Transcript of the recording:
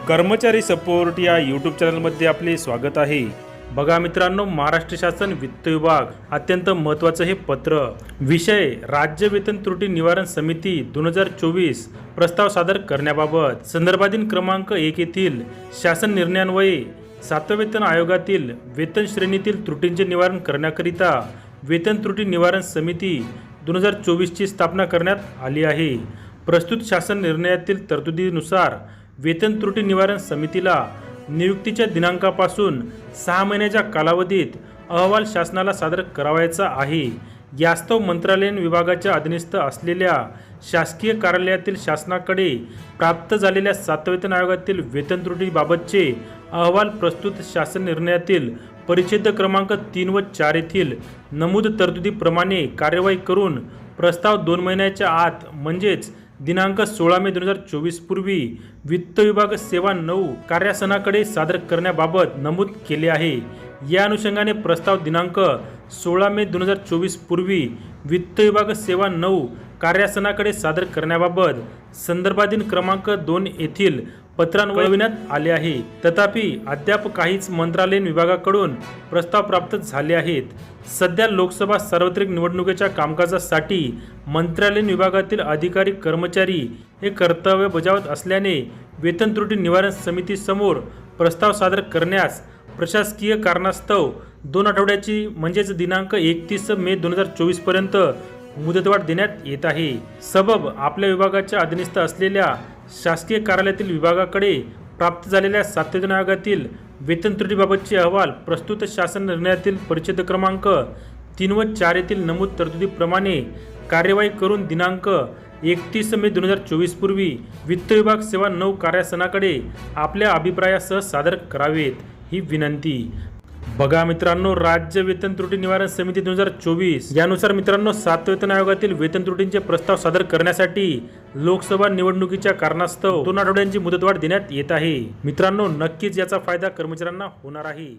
कर्मचारी सपोर्ट या यूट्यूब चॅनलमध्ये आपले स्वागत आहे। बघा मित्रांनो, महाराष्ट्र शासन वित्त विभाग अत्यंत महत्त्वाचं हे पत्र। विषय राज्य वेतन त्रुटी निवारण समिती 2024 प्रस्ताव सादर करण्याबाबत। संदर्भाधीन क्रमांक 1 येथील शासन निर्णयान्वये 7व्या वेतन आयोगातील वेतन श्रेणीतील त्रुटींचे निवारण करण्याकरिता वेतन त्रुटी निवारण समिती 2024 ची स्थापना करण्यात आली आहे। प्रस्तुत शासन निर्णयातील तरतुदीनुसार वेतन त्रुटी निवारण समितीला नियुक्तीच्या दिनांकापासून 6 महिन्याच्या कालावधीत अहवाल शासनाला सादर करावायचा आहे। यास्तव मंत्रालयीन विभागाच्या अधीनस्थ असलेल्या शासकीय कार्यालयातील शासनाकडे प्राप्त झालेल्या 7व्या वेतन आयोगातील वेतन त्रुटीबाबतचे अहवाल प्रस्तुत शासन निर्णयातील परिच्छेद क्रमांक 3 व 4 येथील नमूद तरतुदीप्रमाणे कार्यवाही करून प्रस्ताव 2 महिन्याच्या आत म्हणजेच दिनांक 16 मे 2024 पूर्वी वित्त विभाग सेवा 9 कार्यासनाकडे सादर करण्याबाबत नमूद केले आहे। या अनुषंगाने प्रस्ताव दिनांक 16 मे 2024 पूर्वी वित्त विभाग सेवा 9 कार्यासनाकडे सादर करण्याबाबत संदर्भाधीन क्रमांक 2 येथील पत्रान्वये कळविण्यात आले आहे। तथापि अद्याप काहीच मंत्रालयीन विभागाकडून प्रस्ताव प्राप्त झाले आहेत। सध्या लोकसभा सार्वत्रिक निवडणुकीच्या कामकाजासाठी मंत्रालयीन विभागातील अधिकारी कर्मचारी हे कर्तव्य बजावत असल्याने वेतन त्रुटी निवारण समितीसमोर प्रस्ताव सादर करण्यास प्रशासकीय कारणास्तव 2 आठवड्याची म्हणजेच दिनांक 31 मे 2024 पर्यंत मुदतवाढ देण्यात येत आहे। सबब आपल्या विभागाच्या अधीनस्थ असलेल्या शासकीय कार्यालयातील विभागाकडे प्राप्त झालेल्या 7व्या वेतन आयोगातील वेतन त्रुटीबाबतचे अहवाल प्रस्तुत शासन निर्णयातील परिच्छेद क्रमांक 3 व 4 येथील नमूद तरतुदीप्रमाणे कार्यवाही करून दिनांक 31 मे 2024 पूर्वी वित्त विभाग सेवा 9 कार्यासनाकडे आपल्या अभिप्रायासह सादर करावेत ही विनंती। बघा मित्रांनो, राज्य वेतन त्रुटी निवारण समिती 2024 यानुसार मित्रांनो 7व्या वेतन आयोगातील वेतन त्रुटींचे प्रस्ताव सादर करण्यासाठी लोकसभा निवडणुकीच्या कारणास्तव 2 आठवड्यांची मुदतवाढ देण्यात येत आहे। मित्रांनो, नक्कीच याचा फायदा कर्मचाऱ्यांना होणार आहे।